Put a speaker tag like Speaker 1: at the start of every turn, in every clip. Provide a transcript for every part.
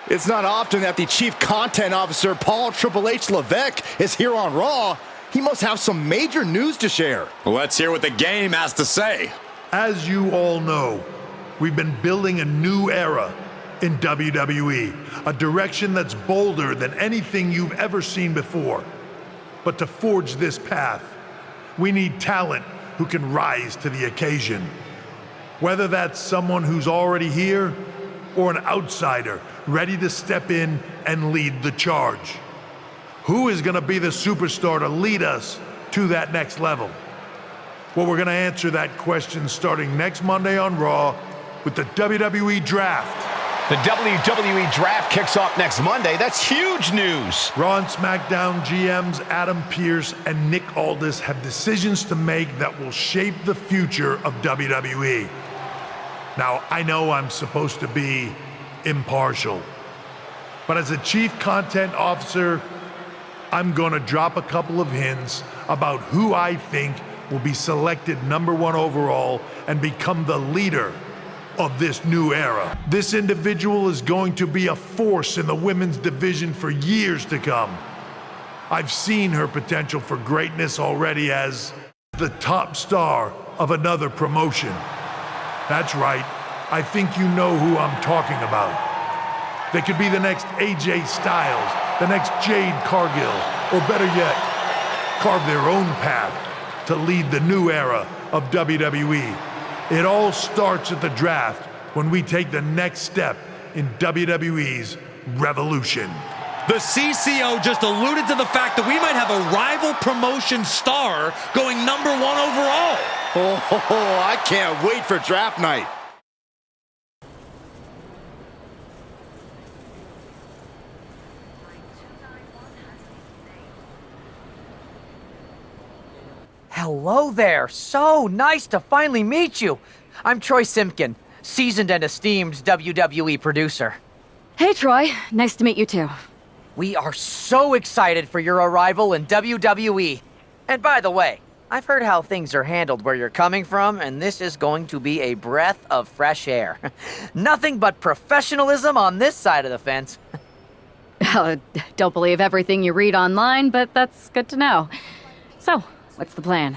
Speaker 1: It's not often that the Chief Content Officer, Paul Triple H Levesque, is here on Raw. He must have some major news to share.
Speaker 2: Let's hear what the game has to say.
Speaker 3: As you all know, we've been building a new era in WWE, a direction that's bolder than anything you've ever seen before. But to forge this path, we need talent who can rise to the occasion. Whether that's someone who's already here or an outsider ready to step in and lead the charge. Who is going to be the superstar to lead us to that next level? Well, we're going to answer that question starting next Monday on Raw with the WWE Draft.
Speaker 4: The WWE Draft kicks off next Monday. That's huge news.
Speaker 3: Raw and SmackDown GMs Adam Pearce and Nick Aldis have decisions to make that will shape the future of WWE. Now, I know I'm supposed to be impartial, but as a Chief Content Officer, I'm gonna drop a couple of hints about who I think will be selected #1 overall and become the leader of this new era. This individual is going to be a force in the women's division for years to come. I've seen her potential for greatness already as the top star of another promotion. That's right, I think you know who I'm talking about. They could be the next AJ Styles, the next Jade Cargill, or better yet, carve their own path to lead the new era of WWE. It all starts at the draft when we take the next step in WWE's revolution.
Speaker 5: The CCO just alluded to the fact that we might have a rival promotion star going #1 overall.
Speaker 1: Oh, I can't wait for draft night.
Speaker 6: Hello there. So nice to finally meet you. I'm Troy Simpkin, seasoned and esteemed WWE producer.
Speaker 7: Hey, Troy. Nice to meet you, too.
Speaker 6: We are so excited for your arrival in WWE. And by the way, I've heard how things are handled where you're coming from, and this is going to be a breath of fresh air. Nothing but professionalism on this side of the fence.
Speaker 7: Don't believe everything you read online, but that's good to know. So, what's the plan?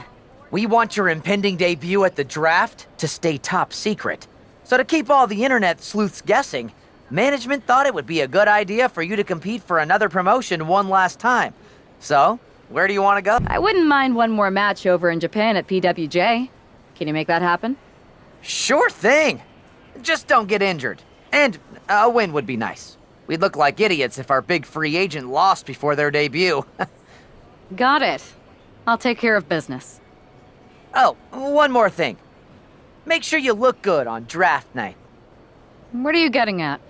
Speaker 6: We want your impending debut at the draft to stay top secret. So to keep all the internet sleuths guessing, management thought it would be a good idea for you to compete for another promotion one last time. So, where do you want to go?
Speaker 7: I wouldn't mind one more match over in Japan at PWJ. Can you make that happen?
Speaker 6: Sure thing. Just don't get injured. And a win would be nice. We'd look like idiots if our big free agent lost before their debut.
Speaker 7: Got it. I'll take care of business.
Speaker 6: Oh, one more thing. Make sure you look good on draft night.
Speaker 7: What are you getting at?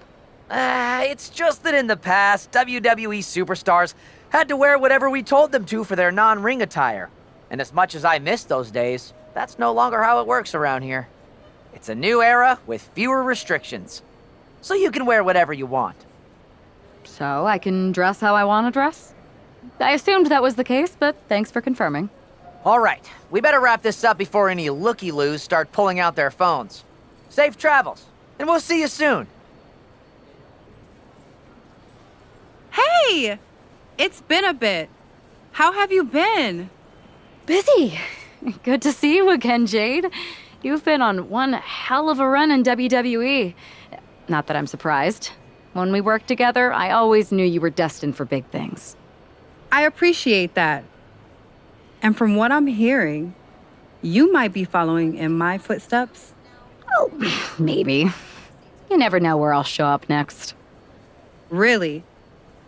Speaker 6: It's just that in the past, WWE superstars had to wear whatever we told them to for their non-ring attire. And as much as I miss those days, that's no longer how it works around here. It's a new era with fewer restrictions. So you can wear whatever you want.
Speaker 7: So I can dress how I want to dress? I assumed that was the case, but thanks for confirming.
Speaker 6: All right, we better wrap this up before any looky-loos start pulling out their phones. Safe travels, and we'll see you soon.
Speaker 8: Hey! It's been a bit. How have you been?
Speaker 7: Busy. Good to see you again, Jade. You've been on one hell of a run in WWE. Not that I'm surprised. When we worked together, I always knew you were destined for big things.
Speaker 8: I appreciate that. And from what I'm hearing, you might be following in my footsteps.
Speaker 7: Oh, maybe. You never know where I'll show up next.
Speaker 8: Really?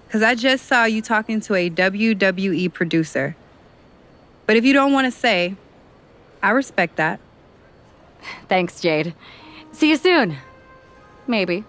Speaker 8: Because I just saw you talking to a WWE producer. But if you don't want to say, I respect that.
Speaker 7: Thanks, Jade. See you soon. Maybe.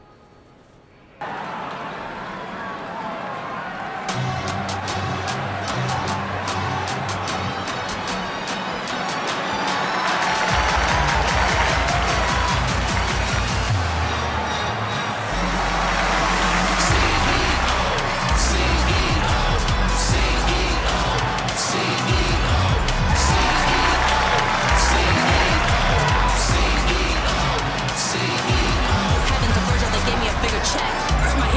Speaker 9: Heaven to Virgil, they gave me a bigger check. My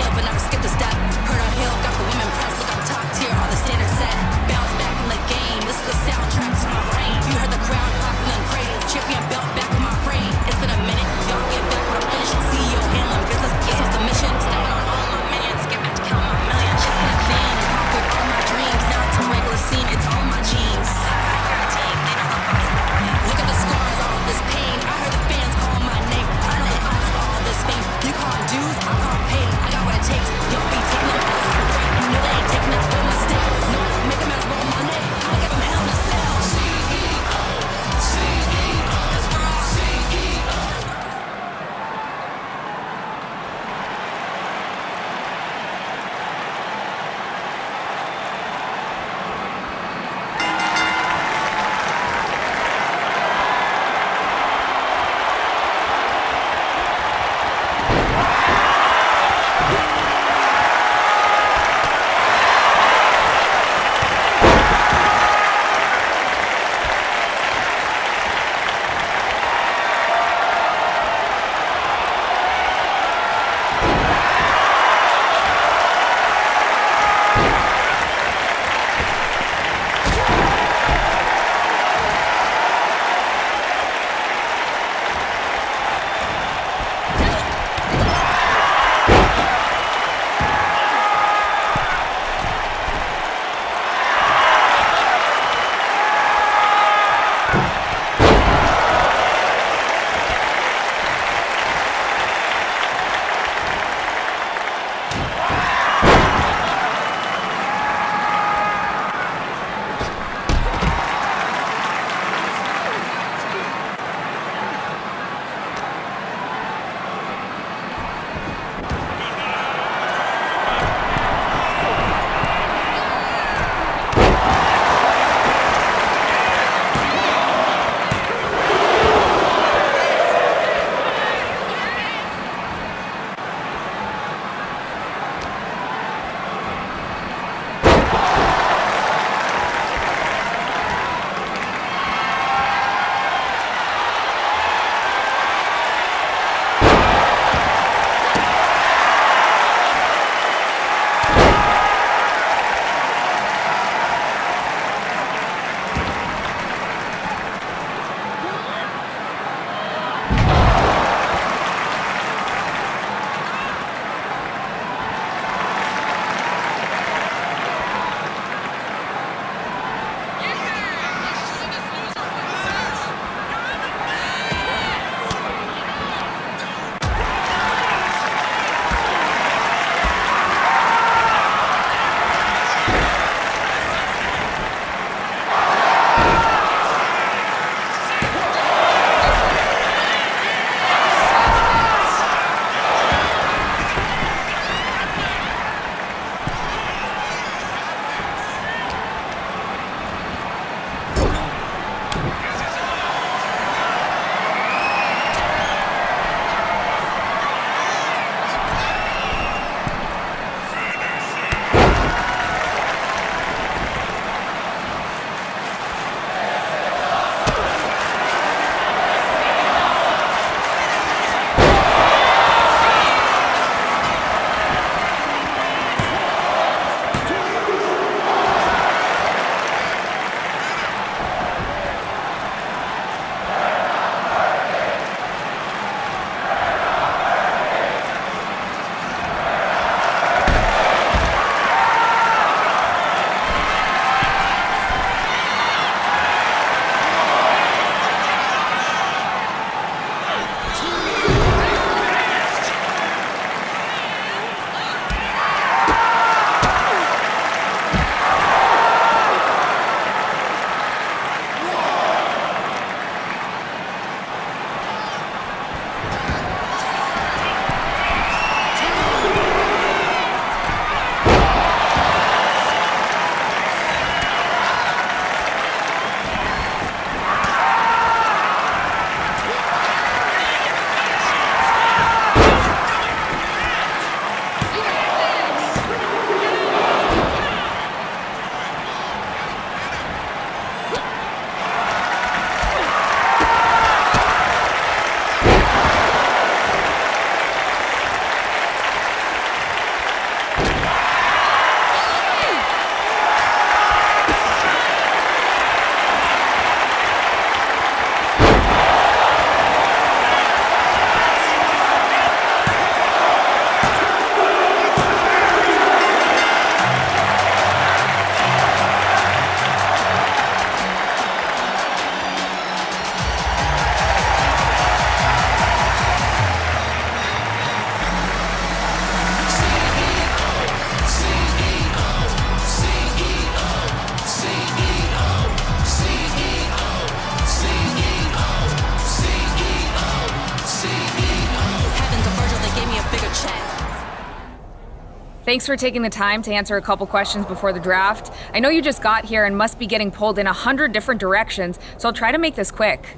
Speaker 9: Thanks for taking the time to answer a couple questions before the draft. I know you just got here and must be getting pulled in 100 different directions, so I'll try to make this quick.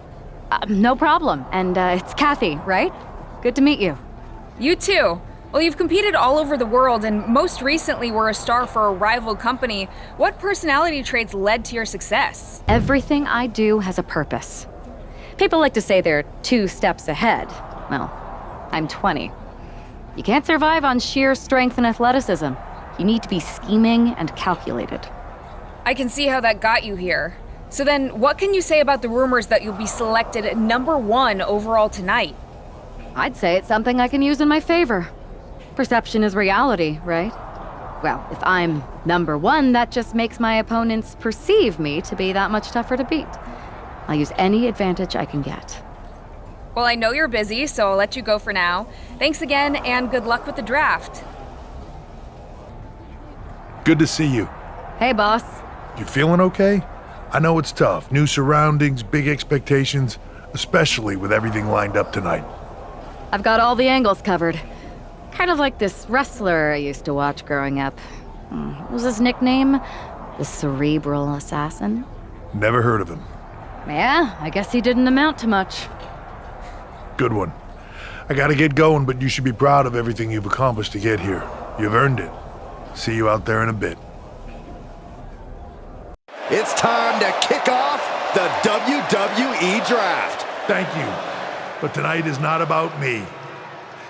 Speaker 7: No problem. And it's Kathy, right? Good to meet you.
Speaker 9: You too. Well, you've competed all over the world and most recently were a star for a rival company. What personality traits led to your success?
Speaker 7: Everything I do has a purpose. People like to say they're 2 steps ahead. Well, I'm 20. You can't survive on sheer strength and athleticism. You need to be scheming and calculated.
Speaker 9: I can see how that got you here. So then, what can you say about the rumors that you'll be selected #1 overall tonight?
Speaker 7: I'd say it's something I can use in my favor. Perception is reality, right? Well, if I'm #1, that just makes my opponents perceive me to be that much tougher to beat. I'll use any advantage I can get.
Speaker 9: Well, I know you're busy, so I'll let you go for now. Thanks again, and good luck with the draft.
Speaker 3: Good to see you.
Speaker 7: Hey, boss.
Speaker 3: You feeling okay? I know it's tough. New surroundings, big expectations, especially with everything lined up tonight.
Speaker 7: I've got all the angles covered. Kind of like this wrestler I used to watch growing up. What was his nickname? The Cerebral Assassin?
Speaker 3: Never heard of him.
Speaker 7: Yeah, I guess he didn't amount to much.
Speaker 3: Good one. I gotta get going, but you should be proud of everything you've accomplished to get here. You've earned it. See you out there in a bit.
Speaker 1: It's time to kick off the WWE Draft.
Speaker 3: Thank you. But tonight is not about me.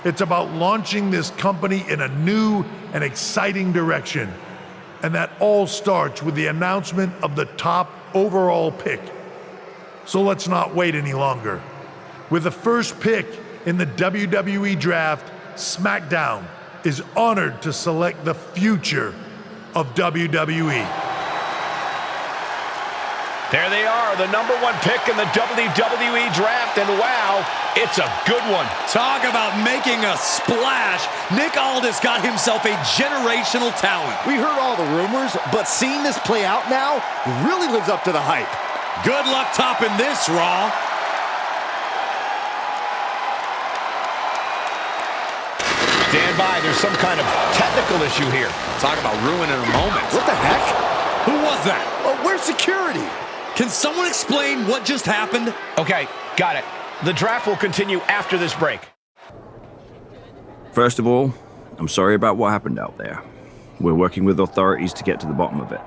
Speaker 3: It's about launching this company in a new and exciting direction. And that all starts with the announcement of the top overall pick. So let's not wait any longer. With the first pick in the WWE Draft, SmackDown is honored to select the future of WWE.
Speaker 4: There they are, the #1 pick in the WWE Draft, and wow, it's a good one.
Speaker 5: Talk about making a splash. Nick Aldis got himself a generational talent.
Speaker 1: We heard all the rumors, but seeing this play out now really lives up to the hype.
Speaker 5: Good luck topping this, Raw.
Speaker 4: Stand by, there's some kind of technical issue here.
Speaker 2: Talk about ruining a moment.
Speaker 1: What the heck?
Speaker 5: Who was that?
Speaker 1: Where's security?
Speaker 5: Can someone explain what just happened?
Speaker 4: Okay, got it. The draft will continue after this break.
Speaker 10: First of all, I'm sorry about what happened out there. We're working with authorities to get to the bottom of it.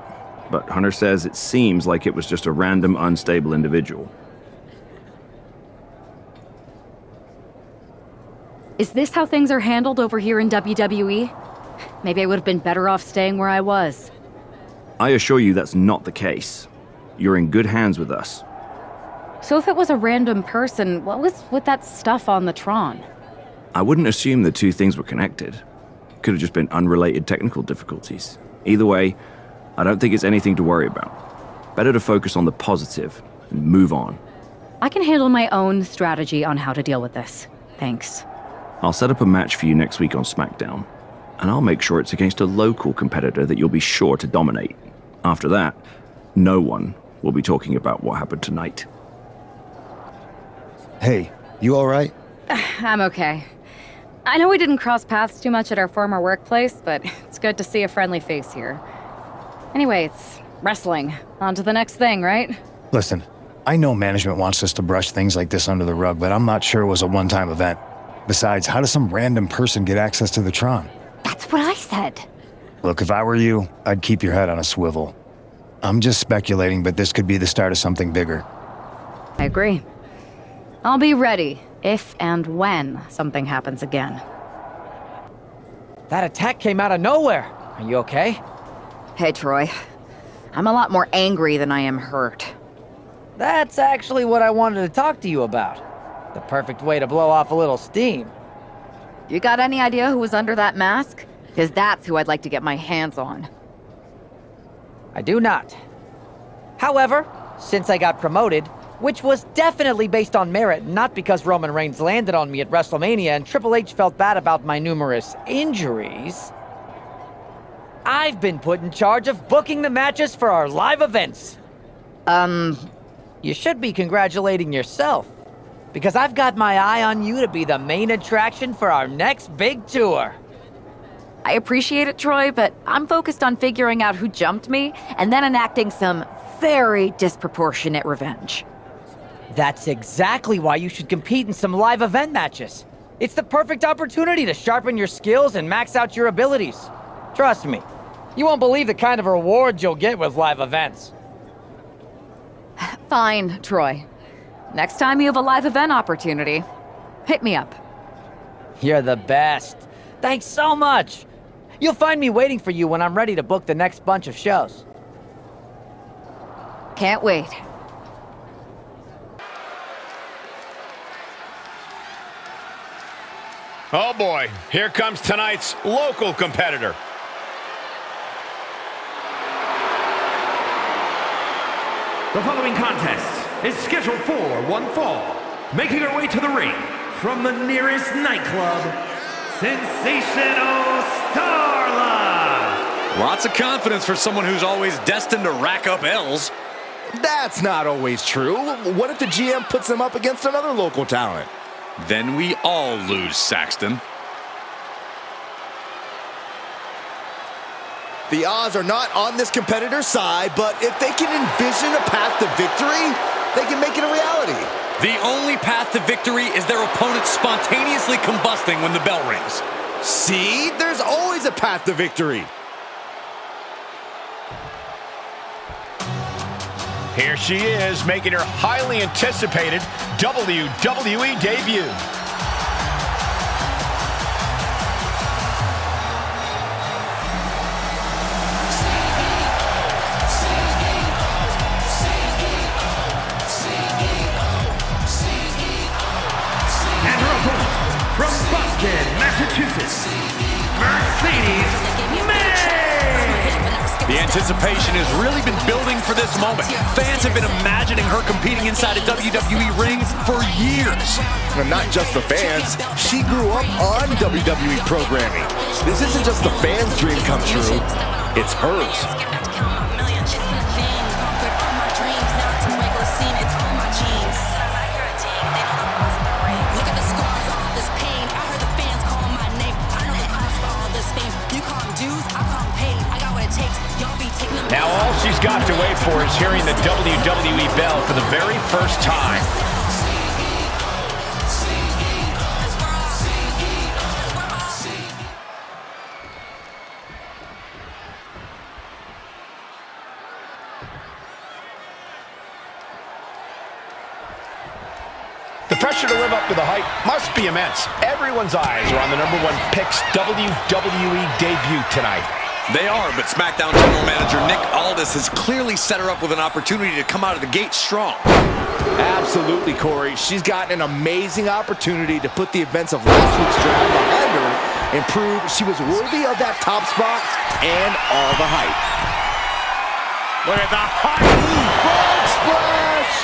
Speaker 10: But Hunter says it seems like it was just a random, unstable individual.
Speaker 7: Is this how things are handled over here in WWE? Maybe I would have been better off staying where I was.
Speaker 10: I assure you that's not the case. You're in good hands with us.
Speaker 7: So if it was a random person, what was with that stuff on the Tron?
Speaker 10: I wouldn't assume the two things were connected. Could have just been unrelated technical difficulties. Either way, I don't think it's anything to worry about. Better to focus on the positive and move on.
Speaker 7: I can handle my own strategy on how to deal with this. Thanks.
Speaker 10: I'll set up a match for you next week on SmackDown, and I'll make sure it's against a local competitor that you'll be sure to dominate. After that, no one will be talking about what happened tonight.
Speaker 11: Hey, you all right?
Speaker 7: I'm okay. I know we didn't cross paths too much at our former workplace, but it's good to see a friendly face here. Anyway, it's wrestling. On to the next thing, right?
Speaker 11: Listen, I know management wants us to brush things like this under the rug, but I'm not sure it was a one-time event. Besides, how does some random person get access to the Tron?
Speaker 7: That's what I said.
Speaker 11: Look, if I were you, I'd keep your head on a swivel. I'm just speculating, but this could be the start of something bigger.
Speaker 7: I agree. I'll be ready if and when something happens again.
Speaker 6: That attack came out of nowhere. Are you okay?
Speaker 12: Hey, Troy. I'm a lot more angry than I am hurt.
Speaker 6: That's actually what I wanted to talk to you about. The perfect way to blow off a little steam.
Speaker 12: You got any idea who was under that mask? Because that's who I'd like to get my hands on.
Speaker 6: I do not. However, since I got promoted, which was definitely based on merit, not because Roman Reigns landed on me at WrestleMania and Triple H felt bad about my numerous injuries, I've been put in charge of booking the matches for our live events. You should be congratulating yourself, because I've got my eye on you to be the main attraction for our next big tour.
Speaker 7: I appreciate it, Troy, but I'm focused on figuring out who jumped me and then enacting some very disproportionate revenge.
Speaker 6: That's exactly why you should compete in some live event matches. It's the perfect opportunity to sharpen your skills and max out your abilities. Trust me, you won't believe the kind of rewards you'll get with live events.
Speaker 7: Fine, Troy. Next time you have a live event opportunity, hit me up.
Speaker 6: You're the best. Thanks so much. You'll find me waiting for you when I'm ready to book the next bunch of shows.
Speaker 7: Can't wait.
Speaker 4: Oh boy, here comes tonight's local competitor.
Speaker 13: The following contest is scheduled for one fall. Making her way to the ring from the nearest nightclub, Sensational Starla.
Speaker 5: Lots of confidence for someone who's always destined to rack up L's.
Speaker 1: That's not always true. What if the GM puts them up against another local talent?
Speaker 5: Then we all lose, Saxton.
Speaker 1: The odds are not on this competitor's side, but if they can envision a path to victory, they can make it a reality.
Speaker 5: The only path to victory is their opponent spontaneously combusting when the bell rings.
Speaker 1: See? There's always a path to victory.
Speaker 4: Here she is, making her highly anticipated WWE debut.
Speaker 13: And her opponent from Boston, Massachusetts, Mercedes May.
Speaker 5: The anticipation has really been building for this moment. Fans have been imagining her competing inside a WWE ring for years.
Speaker 1: And not just the fans. She grew up on WWE programming. This isn't just the fans' dream come true. It's hers.
Speaker 4: Now all she's got to wait for is hearing the WWE bell for the very first time. The pressure to live up to the hype must be immense. Everyone's eyes are on the #1 pick's WWE debut tonight.
Speaker 5: They are, but SmackDown General Manager Nick Aldis has clearly set her up with an opportunity to come out of the gate strong.
Speaker 1: Absolutely, Corey. She's got an amazing opportunity to put the events of last week's draft behind her and prove she was worthy of that top spot and all the hype.
Speaker 4: Look at the hype!
Speaker 1: Frog splash!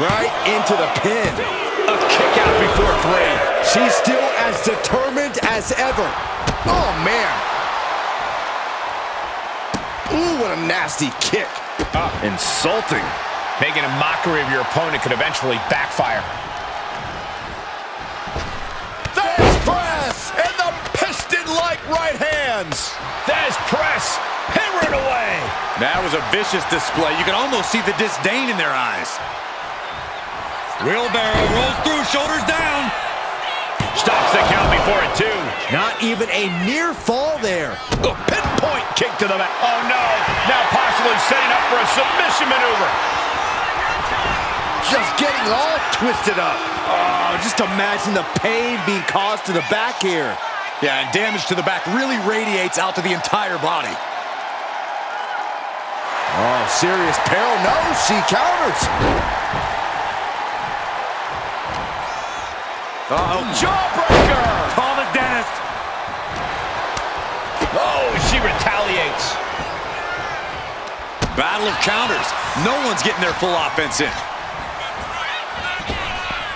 Speaker 1: Right into the pin.
Speaker 4: A kick out before 3.
Speaker 1: She's still as determined as ever. Oh, man. Ooh, what a nasty kick. Insulting.
Speaker 4: Making a mockery of your opponent could eventually backfire.
Speaker 1: There's press! And the piston-like right hands.
Speaker 4: There's press. Hammering away.
Speaker 5: That was a vicious display. You can almost see the disdain in their eyes. Wheelbarrow rolls through, shoulders down.
Speaker 4: Stops the count before it, too.
Speaker 1: Not even a near fall there.
Speaker 4: A pinpoint kick to the back. Oh, no. Now possibly setting up for a submission maneuver.
Speaker 1: Just getting all twisted up. Oh, just imagine the pain being caused to the back here.
Speaker 5: Yeah, and damage to the back really radiates out to the entire body.
Speaker 1: Oh, serious peril. No, she counters.
Speaker 5: Uh-oh.
Speaker 4: Jawbreaker!
Speaker 5: Call the dentist.
Speaker 4: Oh, she retaliates.
Speaker 5: Battle of counters. No one's getting their full offense in.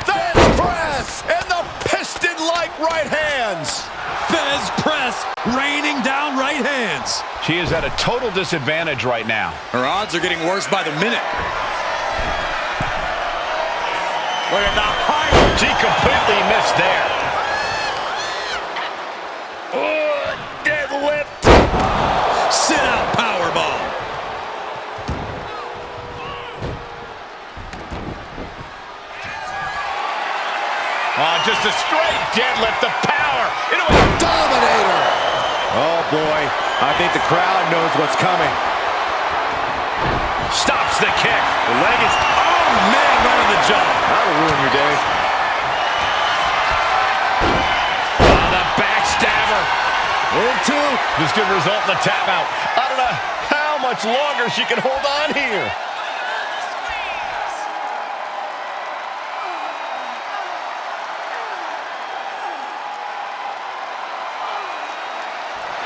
Speaker 1: There's press and the piston-like right hands.
Speaker 5: Fez press, raining down right hands.
Speaker 4: She is at a total disadvantage right now.
Speaker 5: Her odds are getting worse by the minute. Look at the height.
Speaker 4: She completely missed there. Oh, deadly Oh, just a straight deadlift, the power.
Speaker 1: Dominator. Oh, boy. I think the crowd knows what's coming.
Speaker 5: Stops the kick. The leg is, oh man, right on the jaw.
Speaker 1: That'll ruin your day.
Speaker 5: Oh, the backstabber.
Speaker 1: Into.
Speaker 4: This could result in a tap out. I don't know how much longer she can hold on here.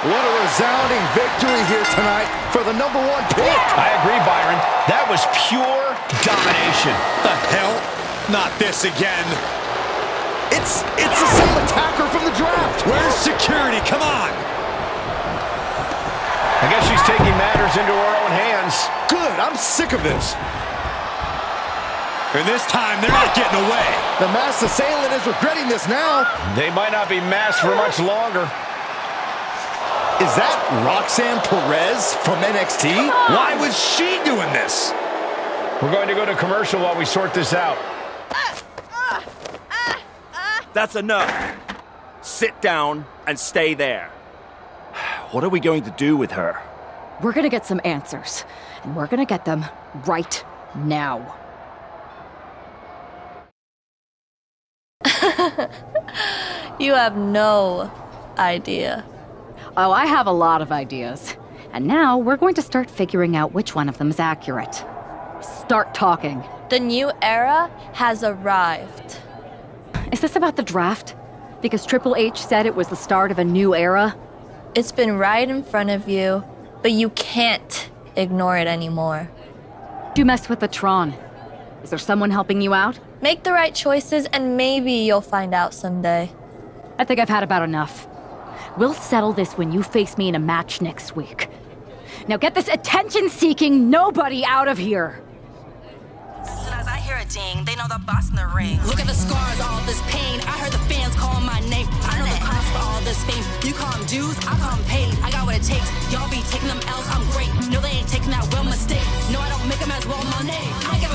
Speaker 1: What a resounding victory here tonight for the #1 pick.
Speaker 4: I agree, Byron. That was pure domination.
Speaker 5: The hell? Not this again.
Speaker 1: It's the same attacker from the draft.
Speaker 5: Where's security? Come on.
Speaker 4: I guess she's taking matters into her own hands.
Speaker 1: Good. I'm sick of this.
Speaker 5: And this time, they're not getting away.
Speaker 1: The masked assailant is regretting this now.
Speaker 4: They might not be masked for much longer.
Speaker 1: Is that Roxanne Perez from NXT? Why was she doing this?
Speaker 4: We're going to go to commercial while we sort this out.
Speaker 10: That's enough. Sit down and stay there. What are we going to do with her?
Speaker 7: We're gonna get some answers, and we're gonna get them right now.
Speaker 14: You have no idea.
Speaker 7: Oh, I have a lot of ideas. And now we're going to start figuring out which one of them is accurate. Start talking.
Speaker 14: The new era has arrived.
Speaker 7: Is this about the draft? Because Triple H said it was the start of a new era?
Speaker 14: It's been right in front of you, but you can't ignore it anymore.
Speaker 7: You messed with the Tron. Is there someone helping you out?
Speaker 14: Make the right choices and maybe you'll find out someday.
Speaker 7: I think I've had about enough. We'll settle this when you face me in a match next week. Now get this attention-seeking nobody out of here!
Speaker 15: As I hear a ding, they know the boss in the ring. Look at the scars, all this pain. I heard the fans call my name. I know the cost for all this fame. You call them dues, I call them paid. I got what it takes. Y'all be taking them L's, I'm great. No, they ain't taking that well mistake. No, I don't make them as well, my name. I give a